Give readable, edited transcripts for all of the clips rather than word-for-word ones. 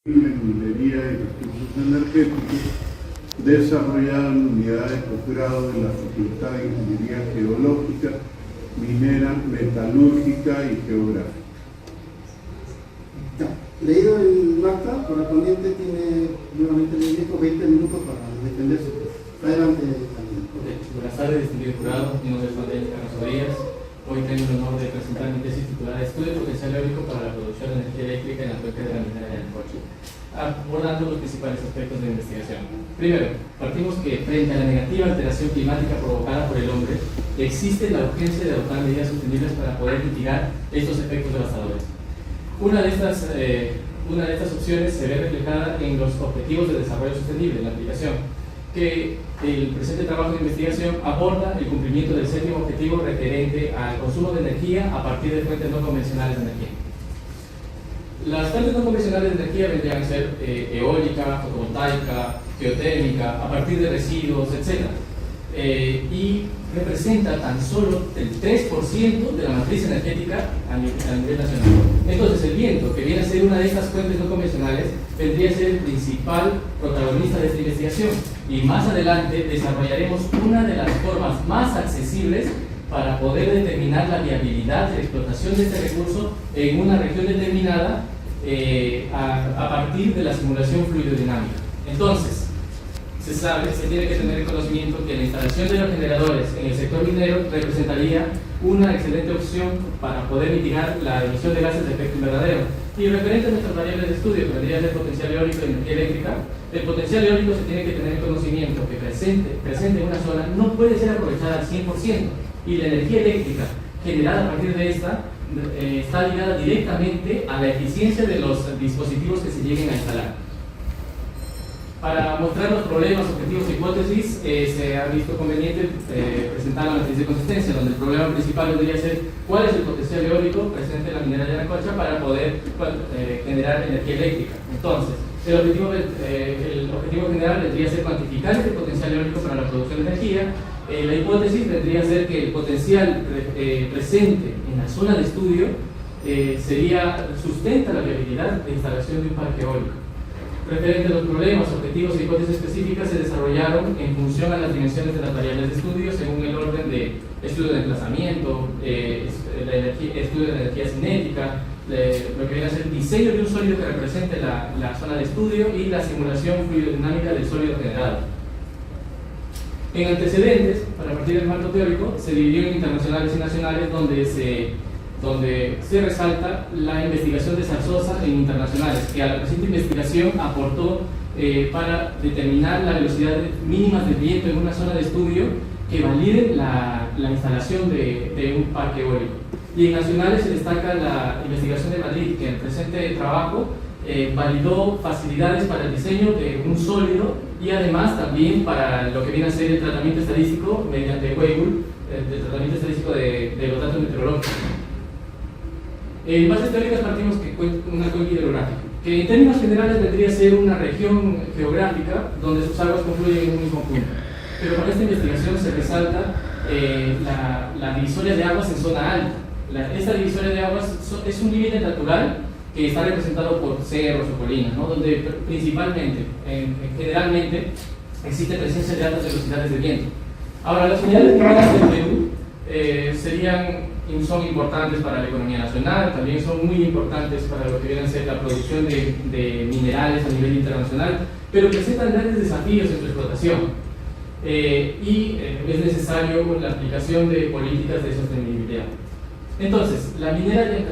en minería y recursos energéticos, desarrollada en unidades de posgrado de la Facultad de Ingeniería Geológica, Minera, Metalúrgica y Geográfica. Ya, leído el acta correspondiente, tiene nuevamente el ministro 20 minutos para defenderse. Adelante. Buenas tardes, distinguido jurado. Mi nombre es Juan Carlos Díaz. Hoy tengo el honor de presentar mi tesis titulada Estudio de potencial eólico para la producción de energía eléctrica en la cuenca de la minera de Anacocha, abordando los principales aspectos de la investigación. Primero, partimos que frente a la negativa alteración climática provocada por el hombre, existe la urgencia de adoptar medidas sostenibles para poder mitigar estos efectos devastadores. Una de estas opciones se ve reflejada en los objetivos de desarrollo sostenible, en la aplicación, que el presente trabajo de investigación aborda el cumplimiento del séptimo objetivo referente al consumo de energía a partir de fuentes no convencionales de energía. Las fuentes no convencionales de energía vendrían a ser eólica, fotovoltaica, geotérmica, a partir de residuos, etc. Y representa tan solo el 3% de la matriz energética a nivel nacional. Entonces el viento, que viene a ser una de estas fuentes no convencionales, vendría a ser el principal protagonista de esta investigación, y más adelante desarrollaremos una de las formas más accesibles para poder determinar la viabilidad de la explotación de este recurso en una región determinada a partir de la simulación fluidodinámica. Entonces, se tiene que tener en conocimiento que la instalación de los generadores en el sector minero representaría una excelente opción para poder mitigar la emisión de gases de efecto invernadero. Y referente a nuestras variables de estudio, que vendría a ser potencial eólico y energía eléctrica, el potencial eólico se tiene que tener en conocimiento que presente en una zona no puede ser aprovechada al 100%, y la energía eléctrica generada a partir de esta está ligada directamente a la eficiencia de los dispositivos que se lleguen a instalar. Para mostrar los problemas, objetivos e hipótesis, se ha visto conveniente presentar la matriz de consistencia, donde el problema principal vendría a ser cuál es el potencial eólico presente en la minera de Anacocha para poder generar energía eléctrica. Entonces, el objetivo general vendría a ser cuantificar este potencial eólico para la producción de energía. La hipótesis vendría a ser que el potencial presente en la zona de estudio sustenta la viabilidad de instalación de un parque eólico. Referente a los problemas, objetivos e hipótesis específicas se desarrollaron en función a las dimensiones de las variables de estudio según el orden de estudio de desplazamiento, estudio de la energía cinética, lo que viene a ser el diseño de un sólido que represente la zona de estudio y la simulación fluidodinámica del sólido generado. En antecedentes, para partir del marco teórico, se dividió en internacionales y nacionales, donde se resalta la investigación de Zarzosa en internacionales, que a la presente investigación aportó para determinar la velocidad mínimas de viento en una zona de estudio que validen la instalación de un parque eólico. Y en nacionales se destaca la investigación de Madrid, que en el presente trabajo validó facilidades para el diseño de un sólido y además también para lo que viene a ser el tratamiento estadístico mediante Weibull, el tratamiento estadístico de los datos meteorológicos. En bases teóricas partimos que una cuenca hidrográfica, que en términos generales vendría a ser una región geográfica donde sus aguas confluyen en un mismo punto. Pero con esta investigación se resalta la divisoria de aguas en zona alta. Esta divisoria de aguas es un límite natural que está representado por cerros o colinas, ¿no? Donde principalmente, generalmente, existe presencia de altas velocidades de viento. Ahora, las unidades privadas del Perú son importantes para la economía nacional, también son muy importantes para lo que viene a ser la producción de minerales a nivel internacional, pero presentan grandes desafíos en su explotación y es necesario la aplicación de políticas de sostenibilidad. Entonces, la minera de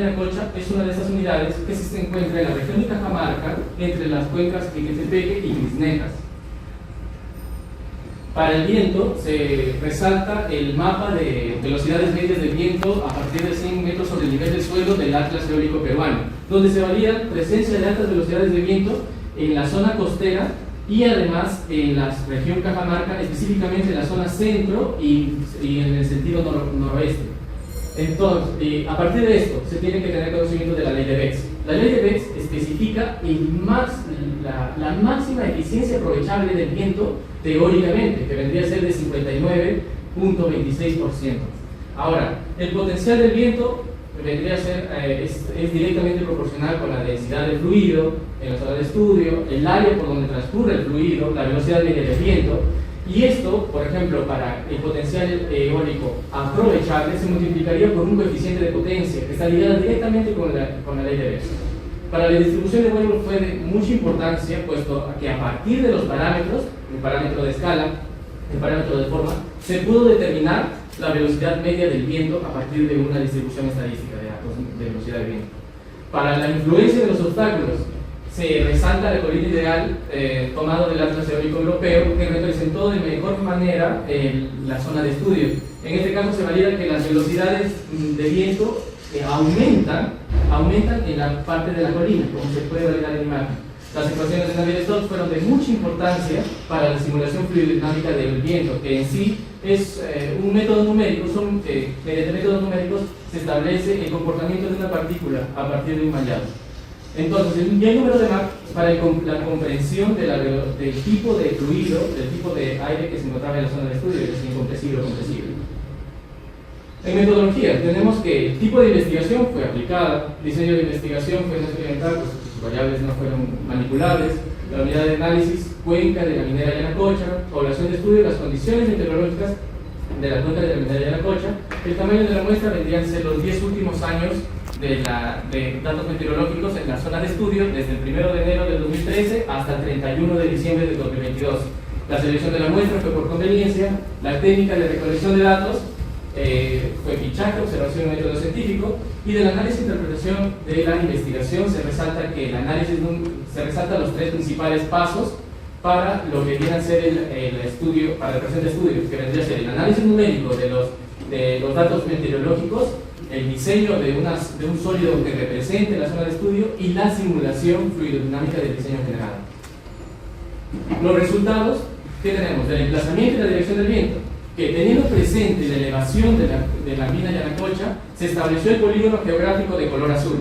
Anacocha es una de esas unidades que se encuentra en la región de Cajamarca, entre las cuencas Quiquetepeque y Crisnejas. Para el viento se resalta el mapa de velocidades medias del viento a partir de 100 metros sobre el nivel del suelo del Atlas Eólico Peruano, donde se valida presencia de altas velocidades de viento en la zona costera y además en la región Cajamarca, específicamente en la zona centro y en el sentido noroeste. Entonces, a partir de esto, se tiene que tener conocimiento de la ley de Bex. La ley de Bex especifica la máxima eficiencia aprovechable del viento teóricamente, que vendría a ser de 59.26%. Ahora, el potencial del viento vendría a ser, es directamente proporcional con la densidad del fluido en la zona de estudio, el área por donde transcurre el fluido, la velocidad media del viento, y esto, por ejemplo, para el potencial eólico aprovechable se multiplicaría por un coeficiente de potencia que está ligado directamente con la ley de Berzon. Para la distribución de Weber fue de mucha importancia, puesto que a partir de los parámetros, el parámetro de escala, el parámetro de forma, se pudo determinar la velocidad media del viento a partir de una distribución estadística de datos de velocidad del viento. Para la influencia de los obstáculos, se resalta la colina ideal tomado del Atlas Eólico Europeo, que representó de mejor manera la zona de estudio. En este caso se valida que las velocidades de viento aumentan en la parte de la colina, como se puede validar en la imagen. Las ecuaciones de Navier-Stokes fueron de mucha importancia para la simulación fluidodinámica del viento, que en sí es un método numérico. Mediante métodos numéricos se establece el comportamiento de una partícula a partir de un mallado. Entonces, el número de Mach para la comprensión del tipo de fluido, del tipo de aire que se encontraba en la zona de estudio, que es incompresible o compresible. En metodología, tenemos que el tipo de investigación fue aplicada, diseño de investigación fue no experimental, pues sus variables no fueron manipulables, la unidad de análisis, cuenca de la minera Yanacocha, población de estudio, las condiciones meteorológicas de la cuenca de la minera Yanacocha, el tamaño de la muestra vendrían a ser los 10 últimos años de datos meteorológicos en la zona de estudio, desde el 1 de enero del 2013 hasta el 31 de diciembre del 2022. La selección de la muestra fue por conveniencia, la técnica de recolección de datos fue fichaje, observación y método científico, y del análisis e interpretación de la investigación se resalta que el análisis se resalta los tres principales pasos para lo que viene a ser el estudio, para el presente estudio, que vendría a ser el análisis numérico de los datos meteorológicos, el diseño de un sólido que represente la zona de estudio y la simulación fluidodinámica del diseño generado. Los resultados que tenemos del emplazamiento y la dirección del viento, que teniendo presente la elevación de la mina Yanacocha, se estableció el polígono geográfico de color azul,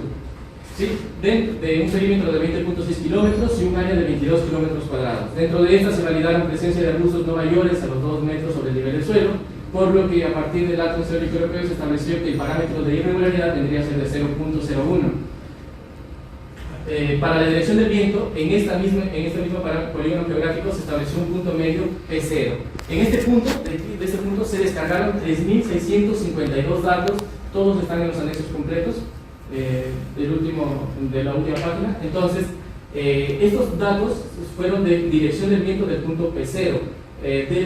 ¿sí? de un perímetro de 20.6 kilómetros y un área de 22 kilómetros cuadrados. Dentro de esta se validaron presencia de arbustos no mayores a los 2 metros sobre el nivel del suelo, por lo que a partir del Atlas Eólico Europeo se estableció que el parámetro de irregularidad tendría que ser de 0.01. Para la dirección del viento, en este mismo polígono geográfico se estableció un punto medio P0. En este punto, de este punto se descargaron 3.652 datos, todos están en los anexos completos de la última página. Entonces, estos datos fueron de dirección del viento del punto P0 de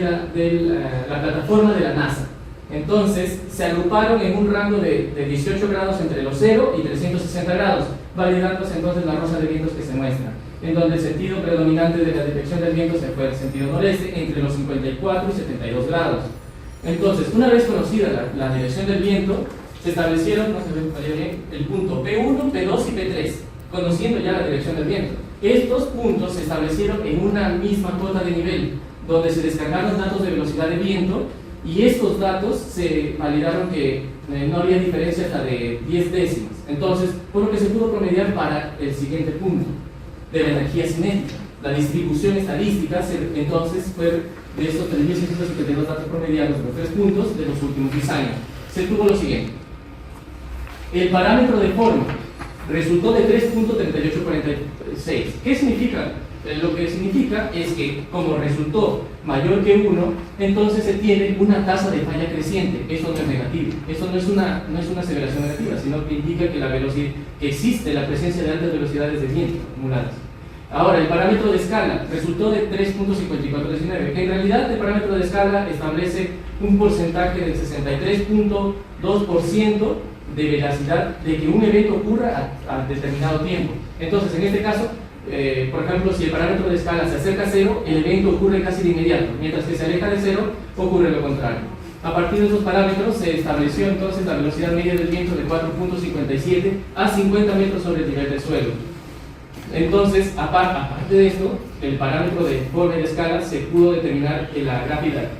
la plataforma de la NASA. Entonces, se agruparon en un rango de 18 grados entre los 0 y 360 grados, validándose entonces la rosa de vientos que se muestra, en donde el sentido predominante de la dirección del viento se fue el sentido noreste, entre los 54 y 72 grados. Entonces, una vez conocida la dirección del viento, se establecieron, no se ve bien, el punto P1, P2 y P3, conociendo ya la dirección del viento. Estos puntos se establecieron en una misma cota de nivel, donde se descargaron datos de velocidad de viento, y estos datos se validaron que no había diferencia hasta de 10 décimas. Entonces, por lo que se pudo promediar para el siguiente punto, de la energía cinética. La distribución estadística, entonces, fue de estos 3.652 datos promediados de los 3 puntos de los últimos 10 años. Se tuvo lo siguiente. El parámetro de forma resultó de 3.3846. ¿Qué significa? Lo que significa es que, como resultó mayor que 1, entonces se tiene una tasa de falla creciente. Eso no es negativo, eso no es una aseveración negativa, sino que indica que que existe la presencia de altas velocidades de viento acumuladas. Ahora, el parámetro de escala resultó de 3.5419. En realidad, el parámetro de escala establece un porcentaje del 63.2% de veracidad de que un evento ocurra a determinado tiempo. Entonces, en este caso, por ejemplo, si el parámetro de escala se acerca a 0, el evento ocurre casi de inmediato, mientras que se aleja de 0, ocurre lo contrario. A partir de esos parámetros se estableció entonces la velocidad media del viento de 4.57 a 50 metros sobre el nivel del suelo. Entonces, aparte de esto, el parámetro de forma y de escala se pudo determinar en la gráfica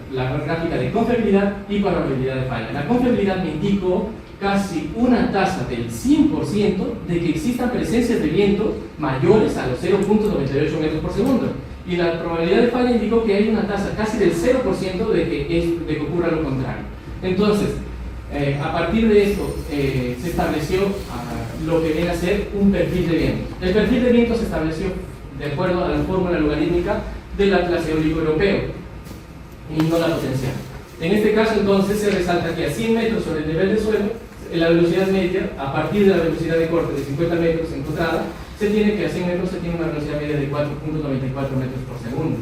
de confiabilidad y probabilidad de falla. La confiabilidad me indicó casi una tasa del 100% de que existan presencias de viento mayores a los 0.98 metros por segundo. Y la probabilidad de falla indicó que hay una tasa casi del 0% de que ocurra lo contrario. Entonces, A partir de esto se estableció lo que viene a ser un perfil de viento. El perfil de viento se estableció de acuerdo a la fórmula logarítmica del Atlas Eólico Europeo y no la potencial. En este caso entonces se resalta que a 100 metros sobre el nivel del suelo, la velocidad media, a partir de la velocidad de corte de 50 metros encontrada, se tiene que a 100 metros se tiene una velocidad media de 4.94 metros por segundo.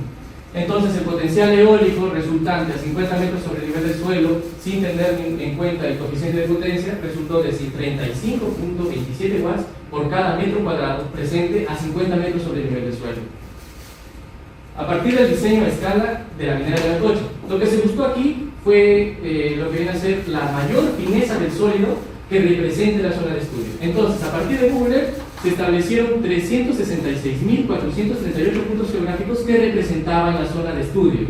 Entonces el potencial eólico resultante a 50 metros sobre el nivel del suelo, sin tener en cuenta el coeficiente de potencia, resultó de 35.27 watts por cada metro cuadrado presente a 50 metros sobre el nivel del suelo. A partir del diseño a escala de la minera de Yanacocha, lo que se buscó aquí fue lo que viene a ser la mayor fineza del sólido que represente la zona de estudio. Entonces, a partir de Google Earth, se establecieron 366.438 puntos geográficos que representaban la zona de estudio.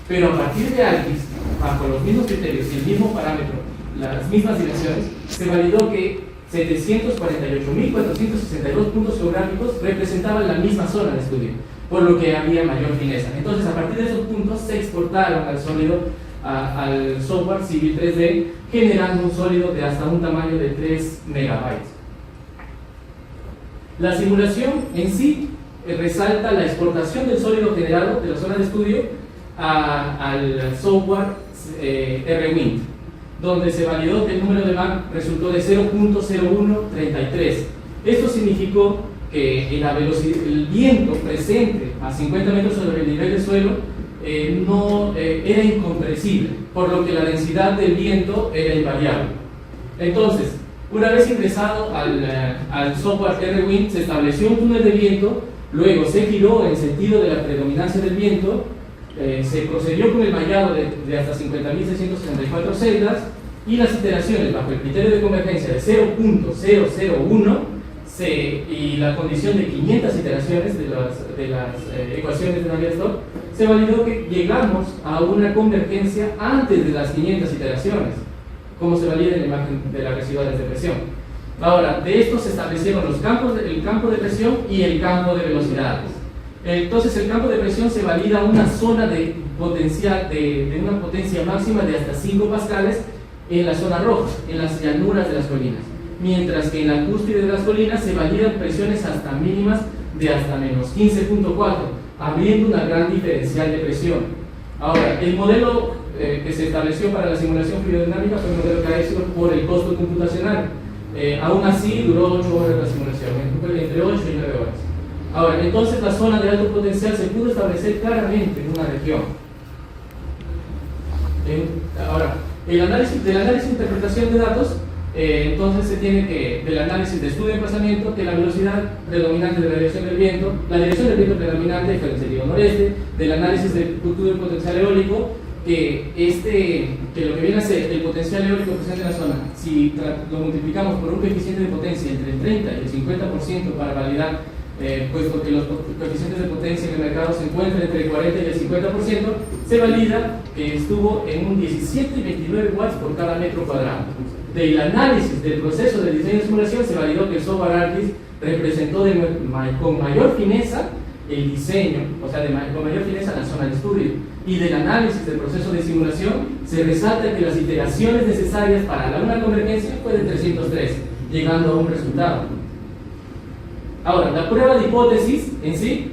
Pero a partir de ALPIS, bajo los mismos criterios y el mismo parámetro, las mismas direcciones, se validó que 748.462 puntos geográficos representaban la misma zona de estudio, por lo que había mayor fineza. Entonces, a partir de esos puntos se exportaron al sólido, al software Civil 3D, generando un sólido de hasta un tamaño de 3 megabytes. La simulación en sí resalta la exportación del sólido generado de la zona de estudio al software RWind, donde se validó que el número de Mach resultó de 0.0133. Esto significó que el viento presente a 50 metros sobre el nivel del suelo era incomprensible, por lo que la densidad del viento era invariable. Entonces, una vez ingresado al software RWind, se estableció un túnel de viento, luego se giró en sentido de la predominancia del viento, se procedió con el mallado de hasta 50.664 celdas y las iteraciones bajo el criterio de convergencia de 0.001 y la condición de 500 iteraciones de las ecuaciones de Navier-Stokes, se validó que llegamos a una convergencia antes de las 500 iteraciones, como se valida en la imagen de las residuales de presión. Ahora, de esto se establecieron el campo de presión y el campo de velocidades. Entonces, el campo de presión se valida una zona de potencial de una potencia máxima de hasta 5 pascales en la zona roja, en las llanuras de las colinas, mientras que en la cúspide de las colinas se validan presiones hasta mínimas de hasta menos 15.4, abriendo una gran diferencial de presión. Ahora, el modelo que se estableció para la simulación fluidodinámica fue un modelo característico por el costo computacional. Aún así, duró 8 horas la simulación, entre 8 y 9 horas. Ahora, entonces la zona de alto potencial se pudo establecer claramente en una región. Ahora, del análisis de interpretación de datos, entonces se tiene que, del análisis de estudio de emplazamiento, que la velocidad predominante de la dirección del viento predominante fue el sentido noreste, del análisis del futuro del potencial eólico, que lo que viene a ser el potencial eólico presente en la zona, si lo multiplicamos por un coeficiente de potencia entre el 30 y el 50% para validar, puesto que los coeficientes de potencia en el mercado se encuentran entre el 40 y el 50%, se valida que estuvo en un 17 y 29 watts por cada metro cuadrado. Del análisis del proceso de diseño de simulación se validó que el software ALPIS representó con mayor fineza el diseño, o sea, con mayor fineza la zona de estudio. Y del análisis del proceso de simulación se resalta que las iteraciones necesarias para una convergencia fue de 303, llegando a un resultado. Ahora, la prueba de hipótesis en sí,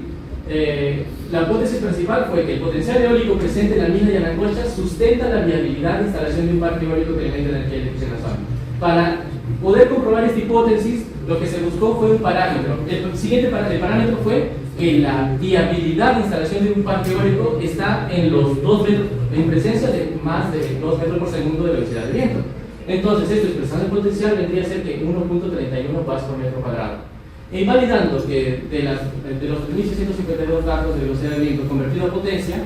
la hipótesis principal fue que el potencial eólico presente en la mina de Yanacocha sustenta la viabilidad de instalación de un parque eólico que alimenta energía eléctrica en la zona. Para poder comprobar esta hipótesis, lo que se buscó fue un parámetro. El parámetro fue que la viabilidad de instalación de un parque eólico está en los 2 metros, en presencia de más de 2 metros por segundo de velocidad de viento. Entonces, esto expresando el potencial vendría a ser que 1.31 watts por metro cuadrado. E invalidando que de los 3.652 datos de velocidad de viento convertido a potencia,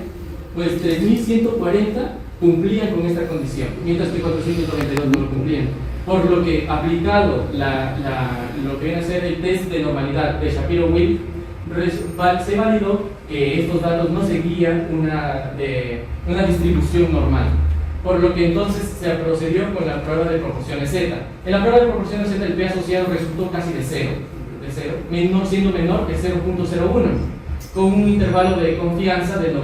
pues 3.140 cumplían con esta condición, mientras que 492 no lo cumplían. Por lo que, aplicado lo que viene a ser el test de normalidad de Shapiro-Wilk, se validó que estos datos no seguían una distribución normal. Por lo que entonces se procedió con la prueba de proporciones Z. En la prueba de proporciones Z el P asociado resultó casi de cero, siendo menor que 0.01, con un intervalo de confianza del 95%.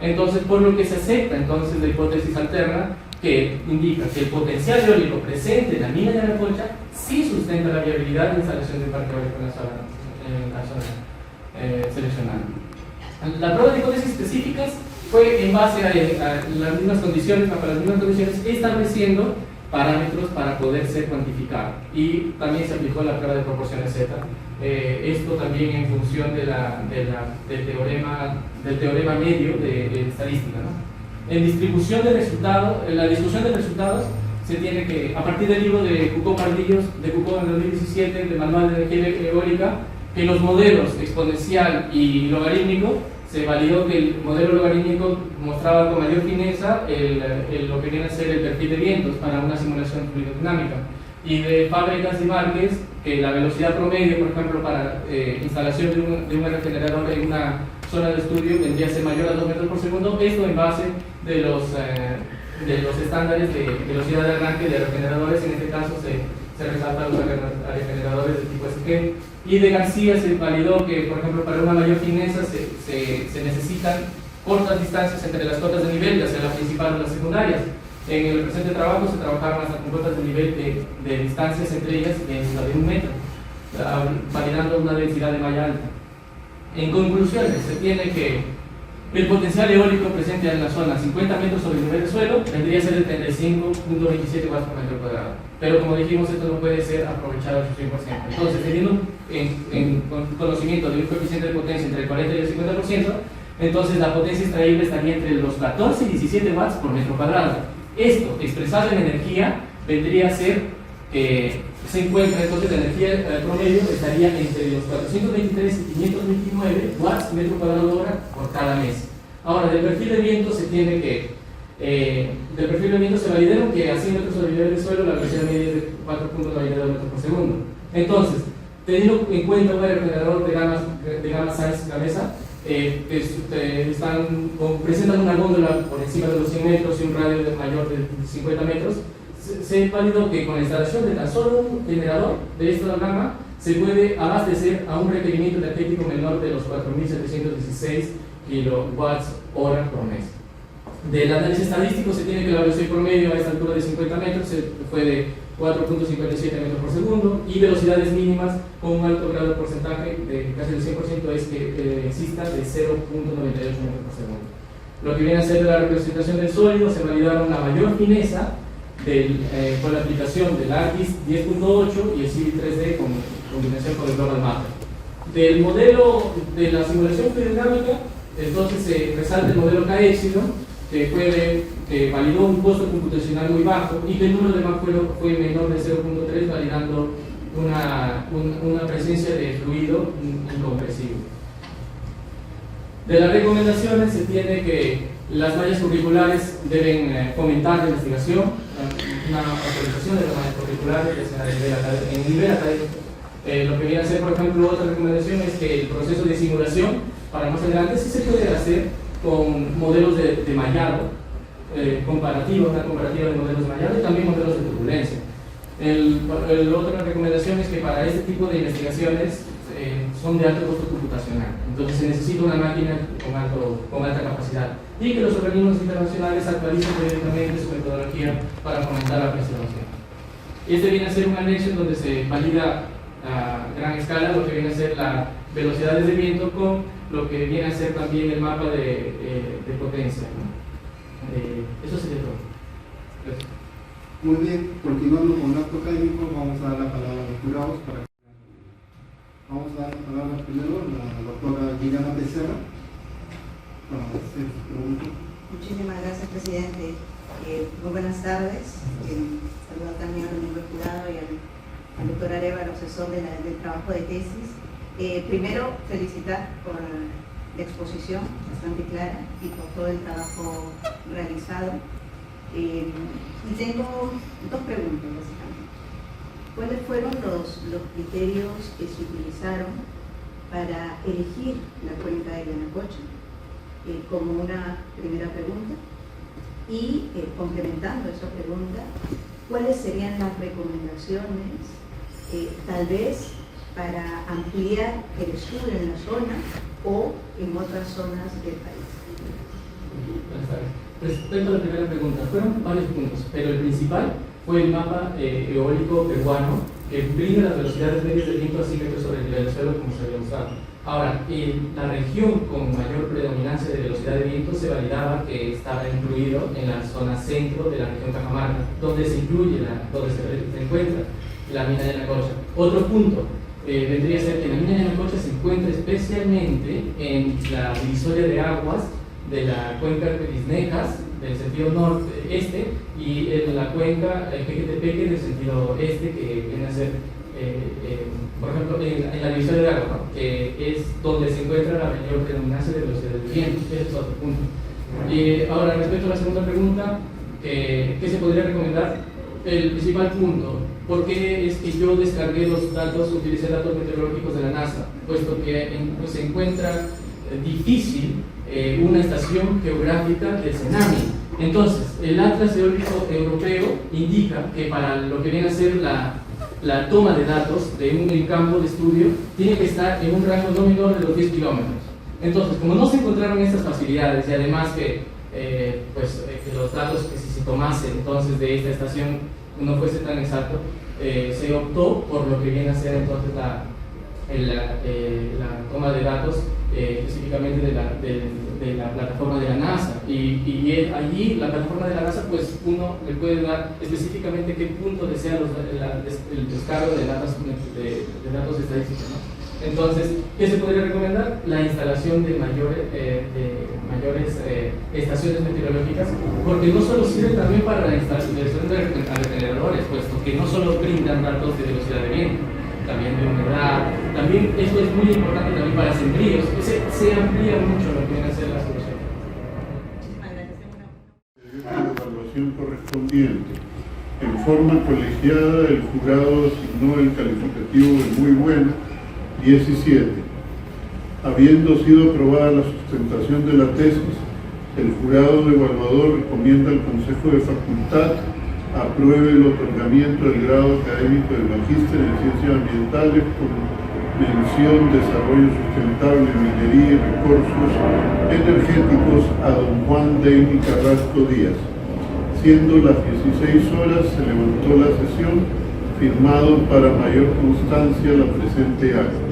Entonces, por lo que se acepta entonces la hipótesis alterna que indica que el potencial eólico presente en la mina de Anacocha sí sustenta la viabilidad de instalación de un parque eólico en la zona seleccionada. La prueba de hipótesis específicas fue en base a las mismas condiciones, bajo las mismas condiciones, estableciendo parámetros para poder ser cuantificado. Y también se aplicó la prueba de proporciones Z. Esto también en función del teorema medio de estadística, ¿no? En distribución de resultados, en la discusión de resultados, se tiene que, a partir del libro de Cucó-Pardillos, de Cucó en 2017, del Manual de Energía Eólica, que los modelos exponencial y logarítmico, se validó que el modelo logarítmico mostraba con mayor fineza lo que viene a ser el perfil de vientos para una simulación fluidodinámica. Y de Fábregas y Márquez, que la velocidad promedio, por ejemplo, para instalación de un regenerador en una zona de estudio tendría que ser mayor a 2 metros por segundo, esto en base de los estándares de velocidad de arranque de regeneradores. En este caso se resaltan los regeneradores de tipo SG. Y de García se validó que, por ejemplo, para una mayor fineza se necesitan cortas distancias entre las cotas de nivel, ya sea la principal o las secundarias. En el presente trabajo se trabajaron hasta con cotas de nivel de distancias entre ellas de 1 metro, validando una densidad de malla alta. En conclusiones, se tiene que el potencial eólico presente en la zona 50 metros sobre el nivel del suelo tendría que ser de 35.27 watts por metro cuadrado. Pero como dijimos, esto no puede ser aprovechado al 100%. Entonces, teniendo en conocimiento de un coeficiente de potencia entre el 40 y el 50%, entonces la potencia extraíble estaría entre los 14 y 17 watts por metro cuadrado. Esto, expresado en energía, vendría a ser que se encuentra, entonces la energía promedio estaría entre los 423 y 529 watts metro cuadrado hora por cada mes. Ahora, del perfil de viento se tiene que, del perfil de viento se validaron que a 100 metros sobre el nivel del suelo la velocidad media es de 4.92 metros por segundo. Entonces, teniendo en cuenta un aerogenerador de gama Size cabeza, presentan una góndola por encima de los 100 metros y un radio mayor de 50 metros, se validó que con la instalación de tan solo un generador de esta gama se puede abastecer a un requerimiento energético menor de los 4.716 kilowatts hora por mes. Del análisis estadístico se tiene que la velocidad promedio a esta altura de 50 metros fue de 4.57 metros por segundo y velocidades mínimas con un alto grado de porcentaje de casi el 100% es que exista de 0.98 metros por segundo. Lo que viene a ser la representación del sólido, se validaron la mayor fineza con la aplicación del ARGIS 10.8 y el Civil 3D con combinación con el Global Mapper. Del modelo de la simulación fluidodinámica, entonces se resalta el modelo K-Epsilon, que validó un costo computacional muy bajo y que el número de Mach fue menor de 0.3, validando una presencia de fluido incompresible. De las recomendaciones se tiene que las mallas curriculares deben fomentar la investigación, una actualización de las mallas curriculares que sea en nivel académico. Lo que viene a ser, por ejemplo, otra recomendación es que el proceso de simulación para más adelante sí se puede hacer con modelos de mallado, una comparativa de modelos de mallado y también modelos de turbulencia. Otra recomendación es que para este tipo de investigaciones son de alto costo computacional, entonces se necesita una máquina con alta capacidad y que los organismos internacionales actualicen periódicamente su metodología para fomentar la preservación. Este viene a ser un anexo en donde se valida a gran escala lo que viene a ser las velocidades de viento con lo que viene a ser también el mapa de potencia, ¿no? Eso sería todo. Gracias. Muy bien, continuando con el acto académico, vamos a dar la palabra a los jurados para que... Vamos a dar la palabra primero a la doctora Liliana Becerra para hacer su pregunta. Muchísimas gracias, presidente. Muy buenas tardes. Saludo también al miembro del jurado y al doctor Arevalo, asesor del trabajo de tesis. Primero, felicitar por la exposición bastante clara y por todo el trabajo realizado. Y tengo dos preguntas, básicamente. ¿Cuáles fueron los criterios que se utilizaron para elegir la cuenca de Yanacocha? Como una primera pregunta. Y complementando esa pregunta, ¿cuáles serían las recomendaciones, tal vez, para ampliar el estudio en la zona o en otras zonas del país? Buenas tardes. Respecto a la primera pregunta, fueron varios puntos, pero el principal fue el mapa eólico peruano que brinda las velocidades medias del viento a 100 metros sobre el nivel del suelo, como se había mostrado. Ahora, en la región con mayor predominancia de velocidad de viento se validaba que estaba incluido en la zona centro de la región Cajamarca, donde se encuentra la mina de Yanacocha. Otro punto vendría a ser que la mina de Yanacocha se encuentra especialmente en la divisoria de aguas de la cuenca Perisnejas del sentido norte-este y en la cuenca Pequetepeque del sentido este, que viene a ser, por ejemplo, en la división de agua, ¿no? Que es donde se encuentra la mayor predominancia de velocidad del viento. Ese es otro punto. Ahora, respecto a la segunda pregunta, ¿qué se podría recomendar? El principal punto, ¿por qué es que yo descargué los datos, utilicé datos meteorológicos de la NASA? Puesto que pues, se encuentra difícil una estación geográfica del tsunami. Entonces, el Atlas Eólico Europeo indica que para lo que viene a ser la toma de datos de un campo de estudio tiene que estar en un rango no menor de los 10 kilómetros. Entonces, como no se encontraron estas facilidades y además que los datos que si se tomase entonces de esta estación no fuese tan exacto, se optó por lo que viene a ser entonces la toma de datos específicamente de la plataforma de la NASA y allí la plataforma de la NASA pues uno le puede dar específicamente qué punto desea el descargo de datos estadísticos, ¿no? Entonces, ¿qué se podría recomendar? La instalación de mayores estaciones meteorológicas, porque no solo sirven también para la instalación de regeneradores, puesto que no solo brindan datos de velocidad de viento, también de humedad, también eso es muy importante también para sembríos, se amplía mucho lo que viene a ser la solución. La evaluación correspondiente. En forma colegiada, el jurado asignó el calificativo de muy buena 17. Habiendo sido aprobada la sustentación de la tesis, el jurado evaluador recomienda al Consejo de Facultad apruebe el otorgamiento del grado académico de Magíster en Ciencias Ambientales con mención Desarrollo Sustentable, Minería y Recursos Energéticos a don Juan Deini Carrasco Díaz. Siendo las 16 horas, se levantó la sesión, firmado para mayor constancia la presente acta.